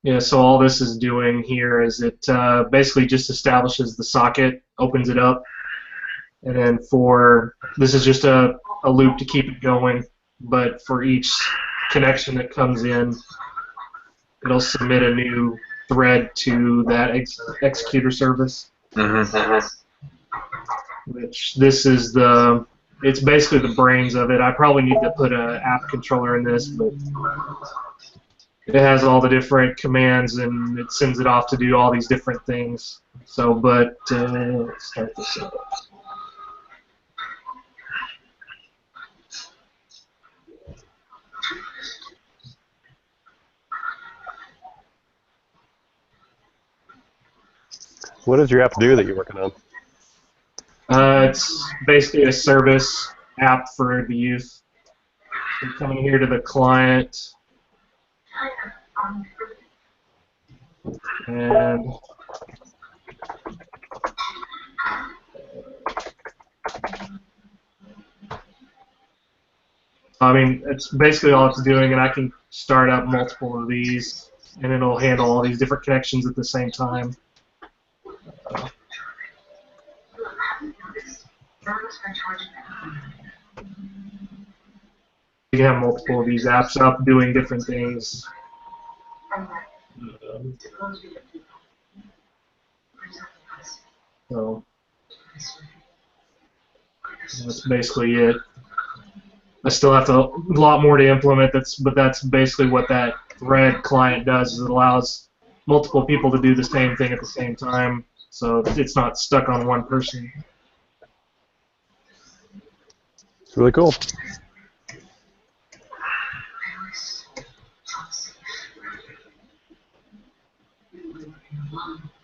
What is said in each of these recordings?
Yeah, so all this is doing here is it basically just establishes the socket, opens it up, and then this is just a loop to keep it going, but for each connection that comes in, it'll submit a new thread to that executor service. Which this is it's basically the brains of it. I probably need to put an app controller in this, but it has all the different commands and it sends it off to do all these different things. So, but let's start this up. What does your app do that you're working on? It's basically a service app for the youth. So coming here to the client, and I mean, it's basically all it's doing, and I can start up multiple of these, and it'll handle all these different connections at the same time. You can have multiple of these apps up doing different things. So that's basically it. I still have a lot more to implement. But that's basically what that thread client does. Is it allows multiple people to do the same thing at the same time, so it's not stuck on one person. It's really cool.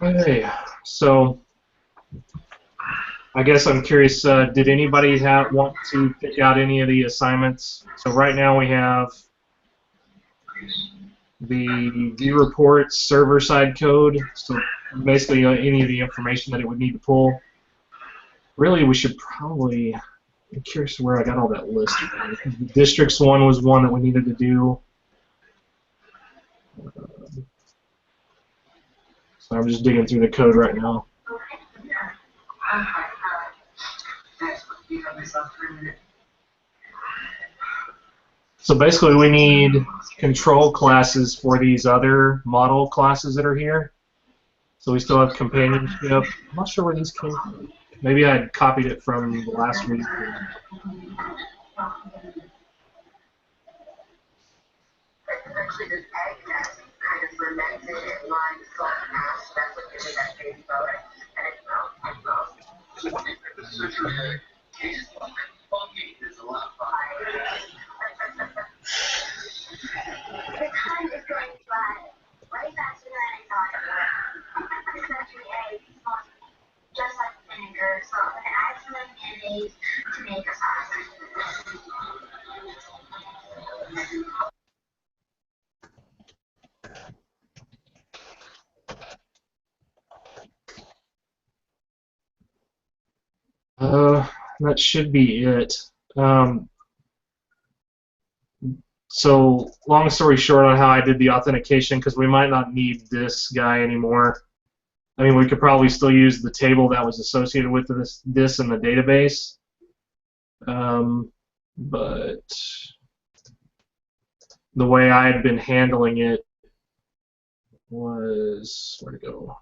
Okay, so I guess I'm curious, did anybody want to pick out any of the assignments? So right now we have the view reports server-side code, so basically any of the information that it would need to pull. Really, we should probably, I'm curious where I got all that list. The districts one was one that we needed to do. So I'm just digging through the code right now. So basically we need control classes for these other model classes that are here. So we still have companionship. I'm not sure where these came from. Maybe I had copied it from last week. That should be it. So long story short on how I did the authentication, because we might not need this guy anymore. I mean, we could probably still use the table that was associated with this in the database. But the way I had been handling it was, where to go?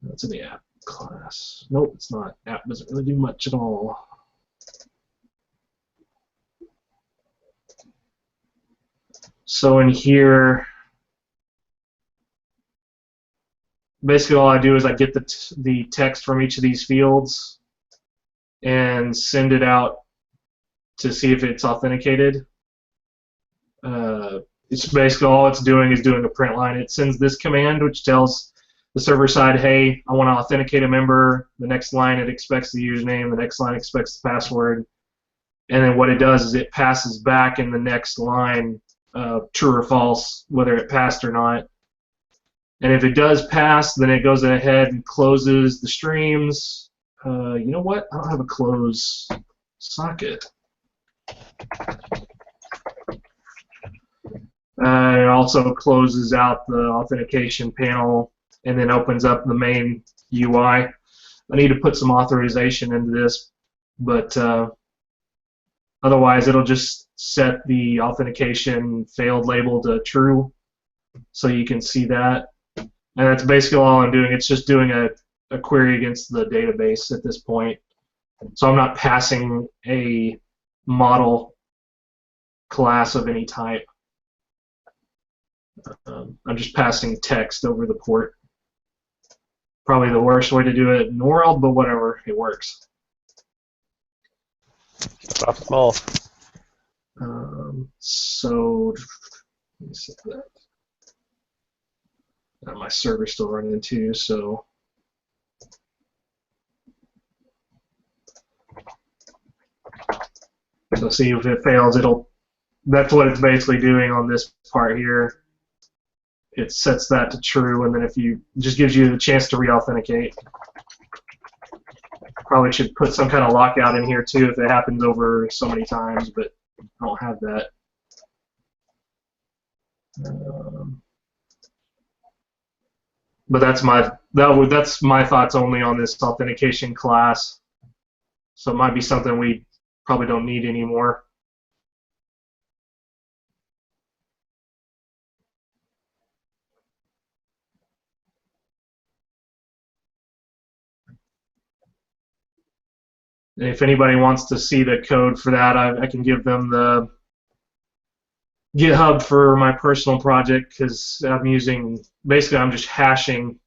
That's in the app class. Nope, it's not. App doesn't really do much at all. So in here, basically all I do is I get the text from each of these fields and send it out to see if it's authenticated. It's basically all it's doing is doing a print line. It sends this command which tells the server side, hey, I want to authenticate a member. The next line it expects the username. The next line expects the password. And then what it does is it passes back in the next line true or false, whether it passed or not. And if it does pass, then it goes ahead and closes the streams. You know what? I don't have a close socket. It also closes out the authentication panel and then opens up the main UI. I need to put some authorization into this, but otherwise it'll just set the authentication failed label to true, so you can see that. And that's basically all I'm doing. It's just doing a query against the database at this point. So I'm not passing a model class of any type. I'm just passing text over the port. Probably the worst way to do it in the world, but whatever, it works. Stop small. So let me set that. My server's still running too, so see if it fails, that's what it's basically doing on this part here. It sets that to true, and then if you just gives you the chance to re-authenticate. Probably should put some kind of lockout in here too if it happens over so many times, but I don't have that. But that's my thoughts only on this authentication class. So it might be something we probably don't need anymore. And if anybody wants to see the code for that, I can give them the GitHub for my personal project, because basically I'm just hashing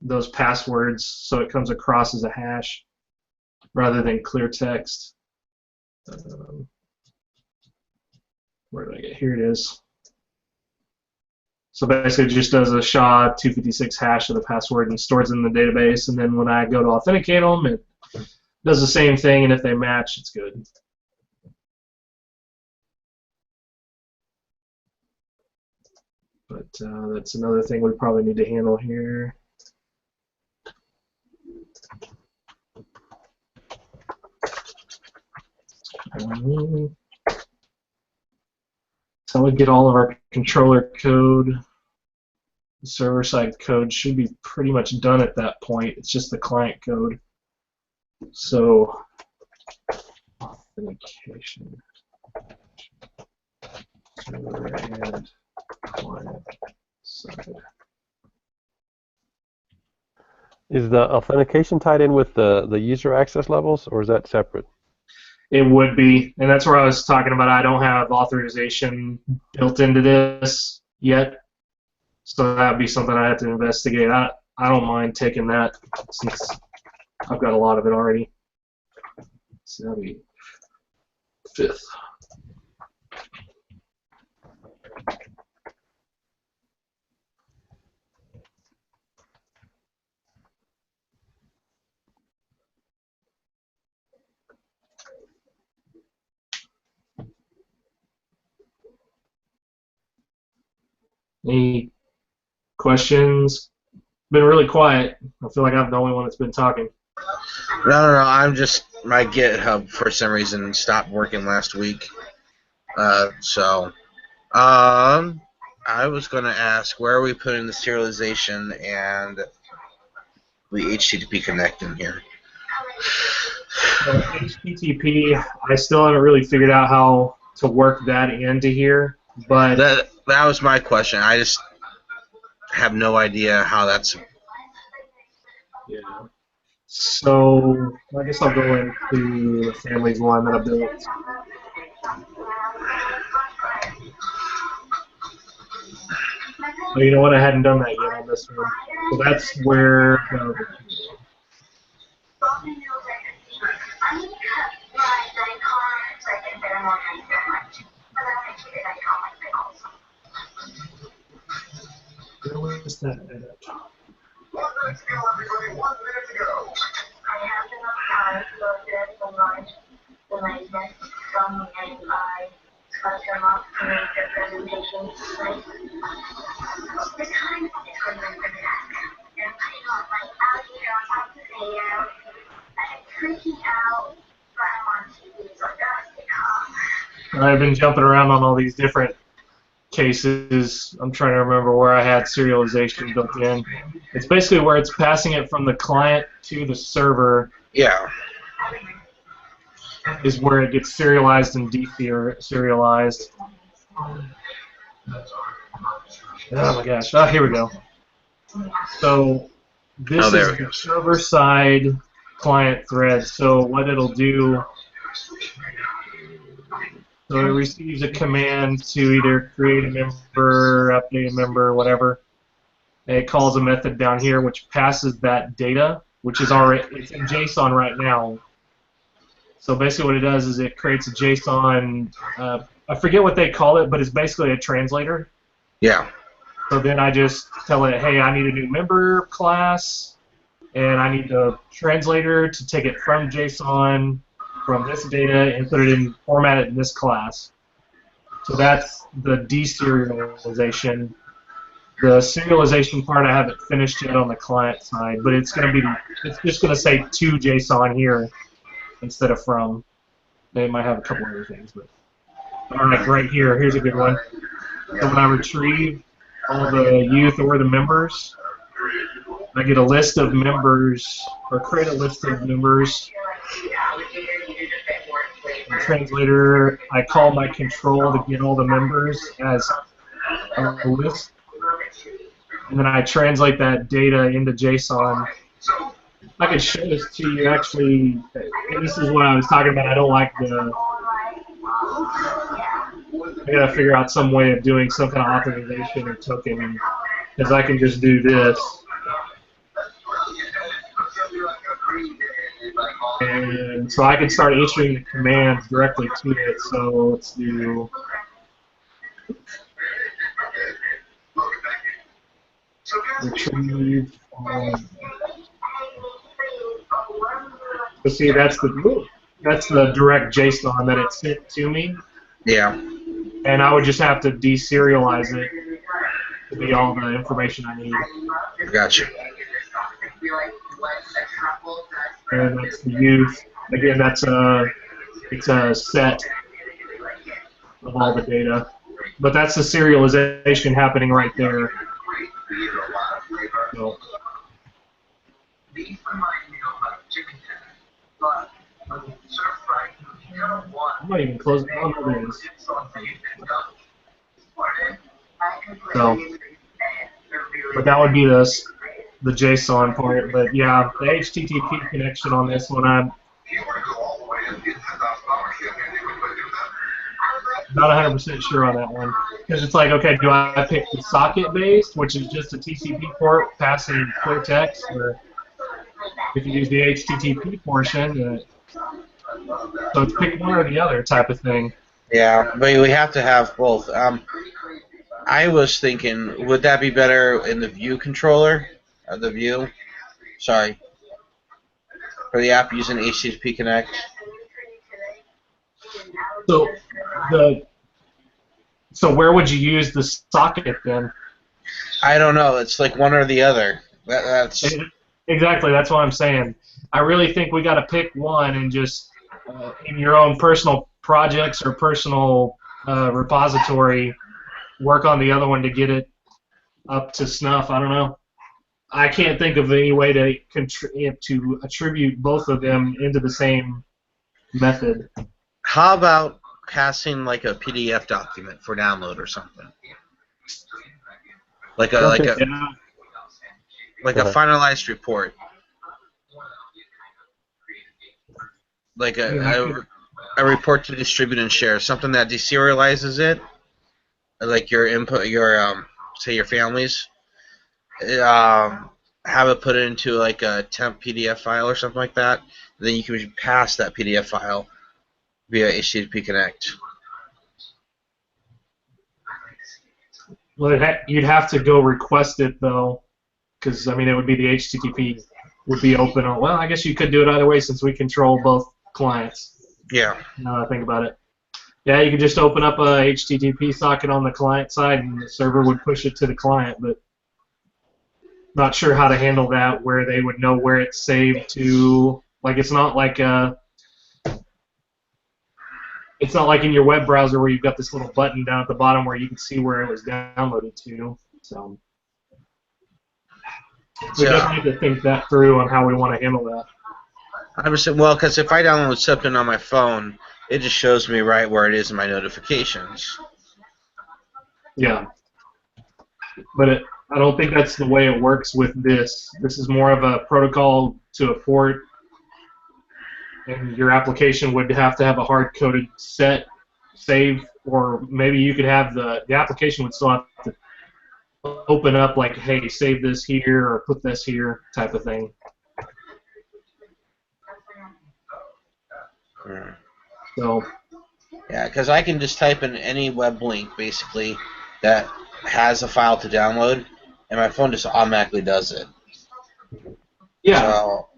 those passwords so it comes across as a hash rather than clear text. Where did I get? Here it is. So basically it just does a SHA-256 hash of the password and stores it in the database, and then when I go to authenticate them, it does the same thing, and if they match, it's good. But that's another thing we probably need to handle here. So we get all of our controller code. The server-side code should be pretty much done at that point. It's just the client code. So authentication. Server and client side. Is the authentication tied in with the user access levels, or is that separate? It would be, and that's where I was talking about. I don't have authorization built into this yet, so that'd be something I have to investigate. I don't mind taking that since I've got a lot of it already. So that'd be 5th. Any questions? Been really quiet. I feel like I'm the only one that's been talking. No. I'm just, my GitHub for some reason stopped working last week. I was going to ask, where are we putting the serialization and the HTTP connect in here? HTTP, I still haven't really figured out how to work that into here, but that was my question. I just have no idea how that's. Yeah. So I guess I'll go into the families one that I built. Oh, you know what? I hadn't done that yet on this one. So that's where. Where was that edit? I've been jumping around on all these different cases, I'm trying to remember where I had serialization built in. It's basically where it's passing it from the client to the server Yeah. is where it gets serialized and deserialized. Oh my gosh. Oh, here we go. So this there is we the go. server-side client thread. So what it'll do, so it receives a command to either create a member, update a member, whatever. And it calls a method down here which passes that data, which is already, it's in JSON right now. So basically what it does is it creates a JSON, I forget what they call it, but it's basically a translator. Yeah. So then I just tell it, hey, I need a new member class, and I need the translator to take it from JSON, from this data, and put it in, format it in this class. So that's the deserialization. The serialization part I haven't finished yet on the client side, but it's going to be, it's just going to say to JSON here instead of from. They might have a couple other things, but all right, right here, here's a good one. So when I retrieve all the youth or the members, I get a list of members, or create a list of members. The translator, I call my control to get all the members as a list, and then I translate that data into JSON. I could show this to you actually, and this is what I was talking about. I don't like the, I gotta figure out some way of doing some kind of authorization or token, because I can just do this. And so I can start issuing the commands directly to it. So let's do retrieve. So see, that's the direct JSON that it sent to me. Yeah. And I would just have to deserialize it to be all the information I need. Gotcha. And that's the youth. Again, it's a set of all the data. But that's the serialization happening right there. So. I'm not even closing. Oh, no, there it is. So, but that would be the JSON part. But yeah, the HTTP connection on this one, I'm not 100% sure on that one. Because it's like, okay, do I pick the socket-based, which is just a TCP port passing clear text, or if you use the HTTP portion, so it's pick one or the other type of thing. Yeah, but we have to have both. I was thinking, would that be better in the view controller? The view? Sorry. For the app using HTTP Connect? So where would you use the socket then? I don't know. It's like one or the other. That's exactly. That's what I'm saying. I really think we got to pick one and just in your own personal projects or personal repository, work on the other one to get it up to snuff. I don't know. I can't think of any way to attribute both of them into the same method. How about passing like a PDF document for download or something? Like a finalized report. Like a report to distribute and share, something that deserializes it, like your input, your say your families, have it put it into like a temp PDF file or something like that. Then you can pass that PDF file via HTTP Connect. Well, you'd have to go request it though, because I mean it would be the HTTP would be open. Well, I guess you could do it either way since we control both clients. Yeah. Now that I think about it. Yeah, you could just open up a HTTP socket on the client side and the server would push it to the client, but not sure how to handle that where they would know where it's saved to. Like it's not like it's not like in your web browser where you've got this little button down at the bottom where you can see where it was downloaded to. So we definitely have to think that through on how we want to handle that. 100%. Well, because if I download something on my phone, it just shows me right where it is in my notifications. Yeah. But I don't think that's the way it works with this. This is more of a protocol to a port, and your application would have to have a hard-coded set save, or maybe you could have the application would still have to open up like, hey, save this here or put this here type of thing. So Yeah, because I can just type in any web link basically that has a file to download, and my phone just automatically does it. yeah. So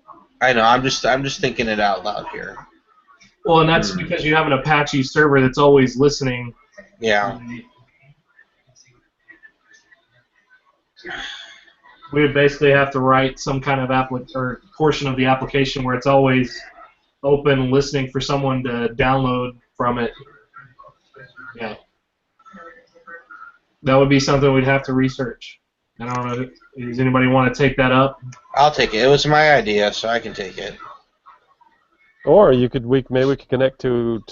I know I'm just thinking it out loud here. Well, and that's because you have an Apache server that's always listening. Yeah. We would basically have to write some kind of or portion of the application where it's always open, listening for someone to download from it. Yeah. That would be something we'd have to research. I don't know. Does anybody want to take that up? I'll take it. It was my idea, so I can take it. Or maybe we could connect to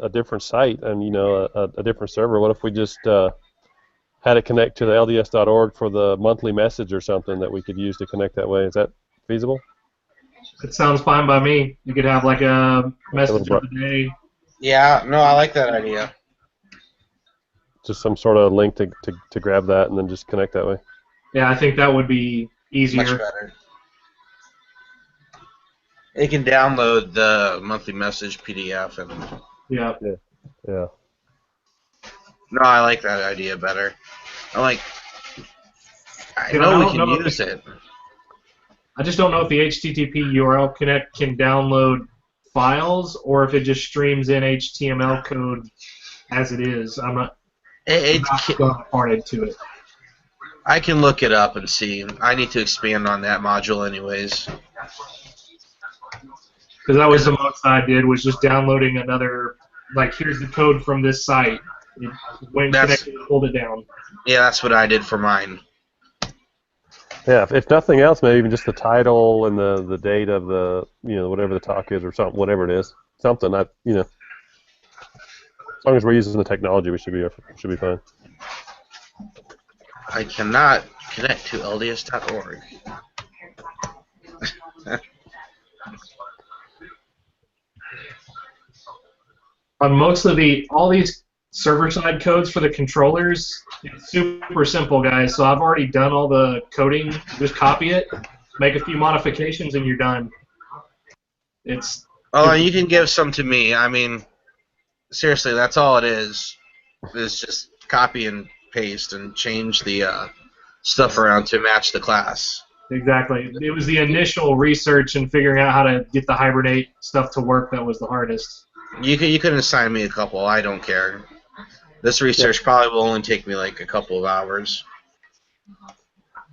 a different site and a different server. What if we just had it connect to the LDS.org for the monthly message or something that we could use to connect that way? Is that feasible? It sounds fine by me. You could have like a message of the day. Yeah, no, I like that idea. Just some sort of link to grab that and then just connect that way. Yeah, I think that would be easier. Much better. It can download the monthly message PDF and. Yeah. Yeah. No, I like that idea better. I Yeah, know I we don't can know use it. I just don't know if the HTTP URL connect can download files or if it just streams in HTML code as it is. I'm not gone far into it. I can look it up and see. I need to expand on that module anyways. Because that was the most I did, was just downloading another, like, here's the code from this site. It went connected and pulled it down. Yeah, that's what I did for mine. Yeah, if nothing else, maybe even just the title and the date of the, whatever the talk is or something, whatever it is. Something, as long as we're using the technology, we should be fine. I cannot connect to LDS.org. On most of all these server-side codes for the controllers, it's super simple, guys. So I've already done all the coding. Just copy it, make a few modifications, and you're done. Oh, and you can give some to me. I mean, seriously, that's all it is. Is just copy and paste and change the stuff around to match the class. Exactly. It was the initial research and figuring out how to get the Hibernate stuff to work that was the hardest. You can assign me a couple. I don't care. This research probably will only take me like a couple of hours.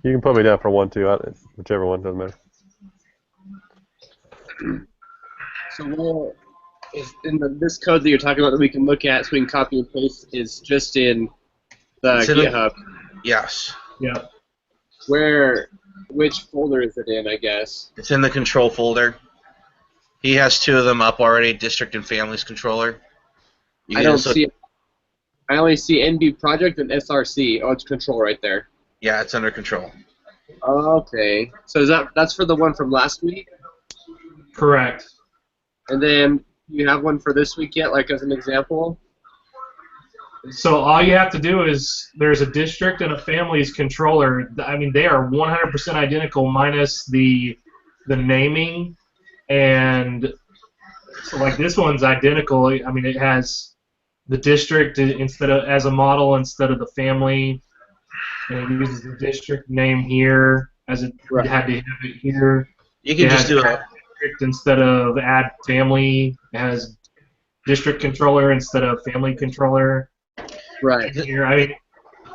You can put me down for one too. Whichever one, doesn't matter. So this code that you're talking about that we can look at so we can copy and paste is just in the GitHub. Yes. Yeah. Which folder is it in, I guess? It's in the control folder. He has two of them up already, District and Families Controller. I don't see it. I only see NB Project and SRC. Oh, it's control right there. Yeah, it's under control. Okay. So that's for the one from last week? Correct. And then you have one for this week yet, like as an example? So all you have to do is there's a district and a families controller. I mean, they are 100% identical minus the naming, and so like this one's identical. I mean, it has the district as a model instead of the family, and it uses the district name here as it had to have it here. You can just do it. District instead of add family. It has district controller instead of family controller. Right. Here, I mean,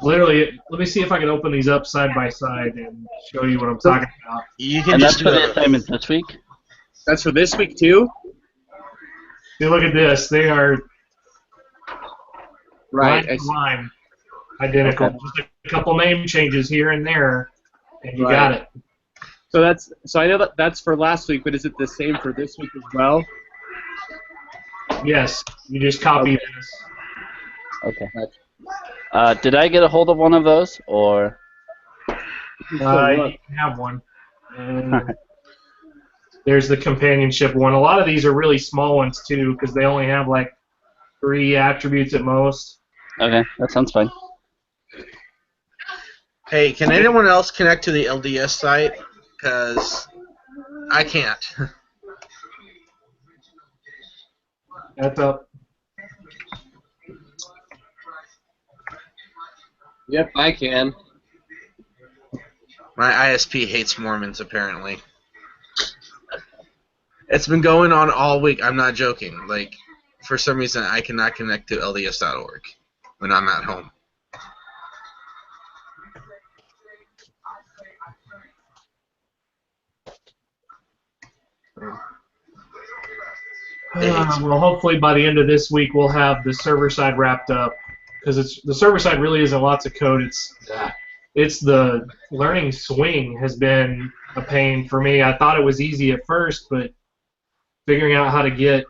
literally, let me see if I can open these up side by side and show you what I'm talking about. You can and just that's for the assignment this week? That's for this week too? See, look at this. They are Right. line for line, identical. Okay. Just a couple name changes here and there, and you got it. So I know that's for last week, but is it the same for this week as well? Yes, you just copy this. Okay. Did I get a hold of one of those, or? You have one. And there's the companionship one. A lot of these are really small ones too, because they only have like 3 attributes at most. Okay, that sounds fine. Hey, can anyone else connect to the LDS site? Because I can't. That's up. Yep, I can. My ISP hates Mormons, apparently. It's been going on all week. I'm not joking. Like, for some reason, I cannot connect to LDS.org when I'm at home. Well, hopefully by the end of this week we'll have the server side wrapped up, because the server side really isn't lots of code. It's the learning swing has been a pain for me. I thought it was easy at first, but figuring out how to get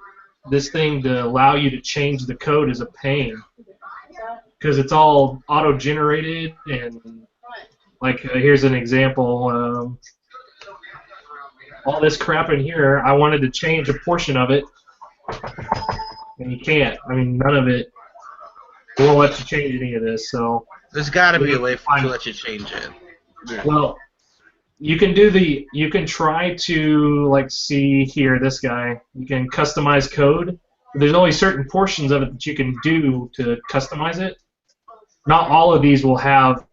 this thing to allow you to change the code is a pain, because it's all auto-generated, and like here's an example. All this crap in here, I wanted to change a portion of it, and you can't. I mean, none of it won't let you change any of this. So there's got to be a way to let you change it. Yeah. Well, you can try to, like, see here, this guy. You can customize code. There's only certain portions of it that you can do to customize it. Not all of these will have.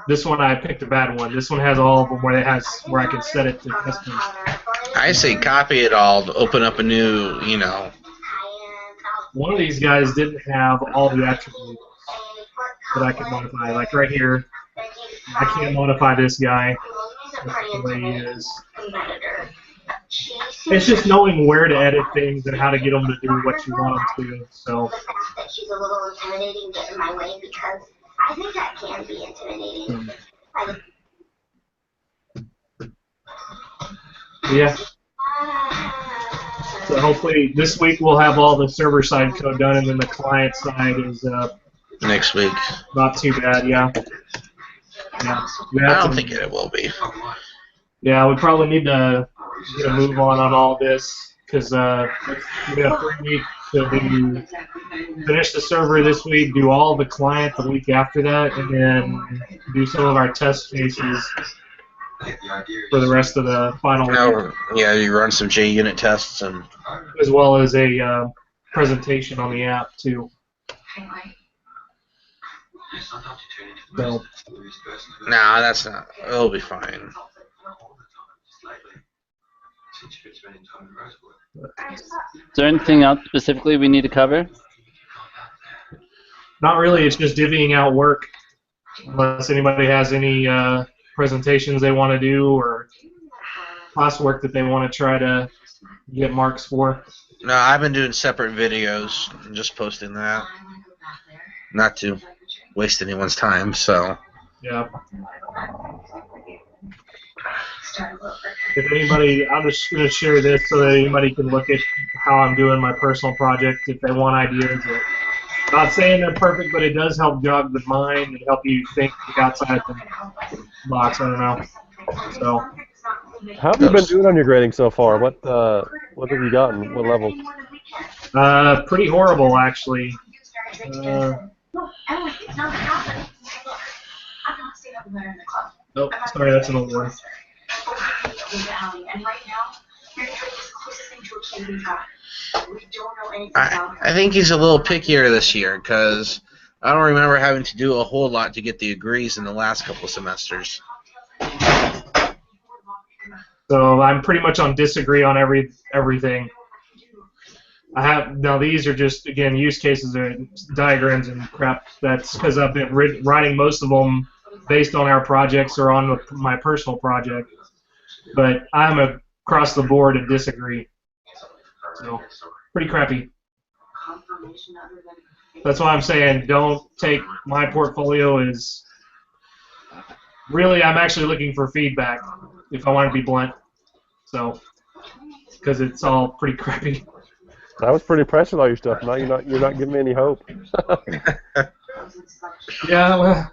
This one, I picked a bad one. This one has all of them where I can set it to custom. I say copy it all to open up a new, One of these guys didn't have all the attributes that I could modify. Like right here, I can't modify this guy. That's the way he is. It's just knowing where to edit things and how to get them to do what you want them to. So. She's a little intimidating, get in my way, because I think that can be intimidating. Yeah. So hopefully this week we'll have all the server side code done, and then the client side is next week. Not too bad, yeah. Yeah. I don't think it will be. Yeah, we probably need to get a move on all this, because we have 3 weeks to finish the server this week, do all the client the week after that, and then do some of our test cases for the rest of the final week. Yeah, you run some JUnit tests, and as well as a presentation on the app too. So. Nah, that's not. It'll be fine. Is there anything else specifically we need to cover? Not really. It's just divvying out work. Unless anybody has any presentations they want to do or classwork that they want to try to get marks for. No, I've been doing separate videos and just posting that. Not to waste anyone's time, so. Yeah. If anybody, I'm just going to share this so that anybody can look at how I'm doing my personal project if they want ideas. Not saying they're perfect, but it does help jog the mind and help you think outside the box. I don't know. So. How have you been doing on your grading so far? What have you gotten? What levels? Pretty horrible, actually. Nope, sorry, that's an old one. I think he's a little pickier this year, because I don't remember having to do a whole lot to get the agrees in the last couple semesters. So I'm pretty much on disagree on everything. I have now. These are just, again, use cases or diagrams and crap. That's because I've been writing most of them based on our projects or on my personal project. But I'm across the board and disagree. So pretty crappy. That's why I'm saying don't take my portfolio as really. I'm actually looking for feedback if I want to be blunt. So because it's all pretty crappy. I was pretty impressed with all your stuff. Now you're not giving me any hope. Yeah, well,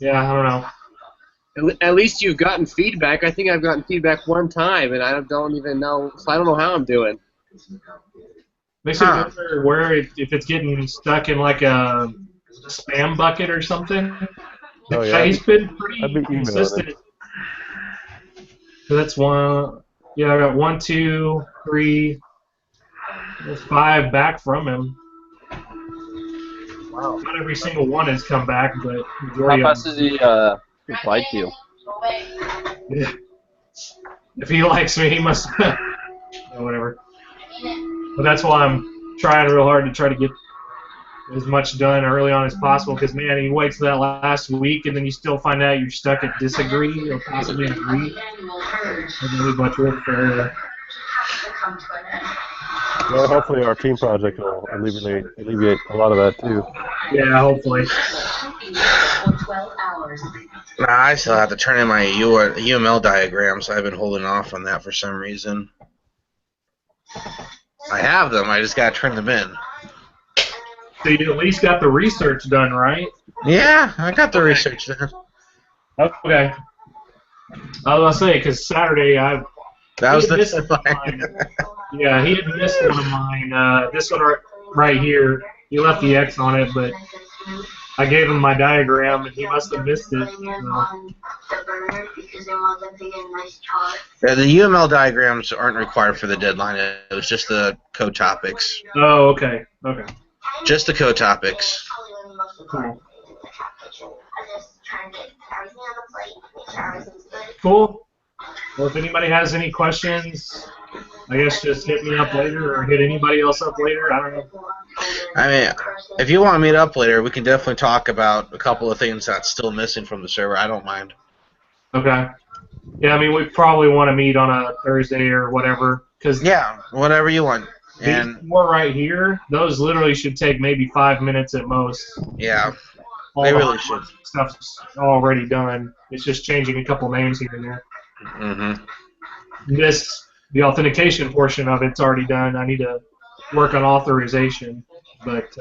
yeah, I don't know. At least you've gotten feedback. I think I've gotten feedback one time, and I don't even know. So I don't know how I'm doing. Makes me wonder where if it's getting stuck in like a spam bucket or something. Oh yeah, He's been pretty I'd be emailing consistent. him. So that's one. Yeah, I got 1, 2, 3, 5 back from him. Wow. Not every single one has come back, but How majority of fast them. does he reply to you? Yeah. If he likes me, he must. Yeah, whatever. But that's why I'm trying real hard to try to get as much done early on as possible. Because man, he waits that last week, and then you still find out you're stuck at disagree or possibly agree. There's really much work for. Well, hopefully our team project will alleviate a lot of that too. Yeah, hopefully. Nah, I still have to turn in my UML diagrams. I've been holding off on that for some reason. I have them. I just gotta turn them in. So you at least got the research done, right? Yeah, I got the research done. Okay. I was gonna say because Saturday That was the missed mine. Yeah, he had missed one of mine. This one right here. He left the X on it, but I gave him my diagram, and he must have missed it. Yeah, the UML diagrams aren't required for the deadline. It was just the code topics. Oh, okay. Okay. Just the code topics. Cool. Cool. Well, if anybody has any questions, I guess just hit me up later or hit anybody else up later. I don't know. I mean, if you want to meet up later, we can definitely talk about a couple of things that's still missing from the server. I don't mind. Okay. Yeah, I mean, we probably want to meet on a Thursday or whatever. Yeah, whatever you want. And these four right here, those literally should take maybe 5 minutes at most. yeah, All they the really should. Stuff's already done. It's just changing a couple names here and there. Mm-hmm. The authentication portion of it's already done. I need to work on authorization, but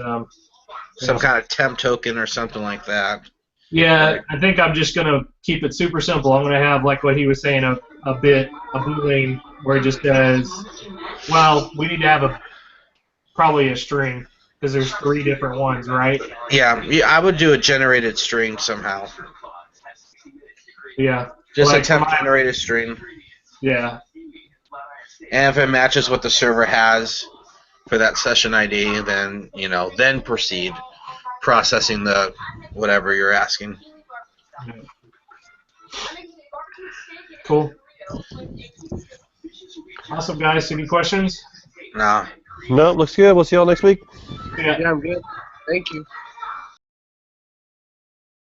some kind of temp token or something like that. Yeah, I think I'm just gonna keep it super simple. I'm gonna have like what he was saying, a Boolean where it just says, well, we need to have probably a string because there's 3 different ones, right? Yeah, I would do a generated string somehow. Yeah. Just like a temp generated string. Yeah. And if it matches what the server has for that session ID, then then proceed processing the whatever you're asking. Cool. Awesome, guys. Any questions? No. No, looks good. We'll see y'all next week. Yeah. Yeah, I'm good. Thank you.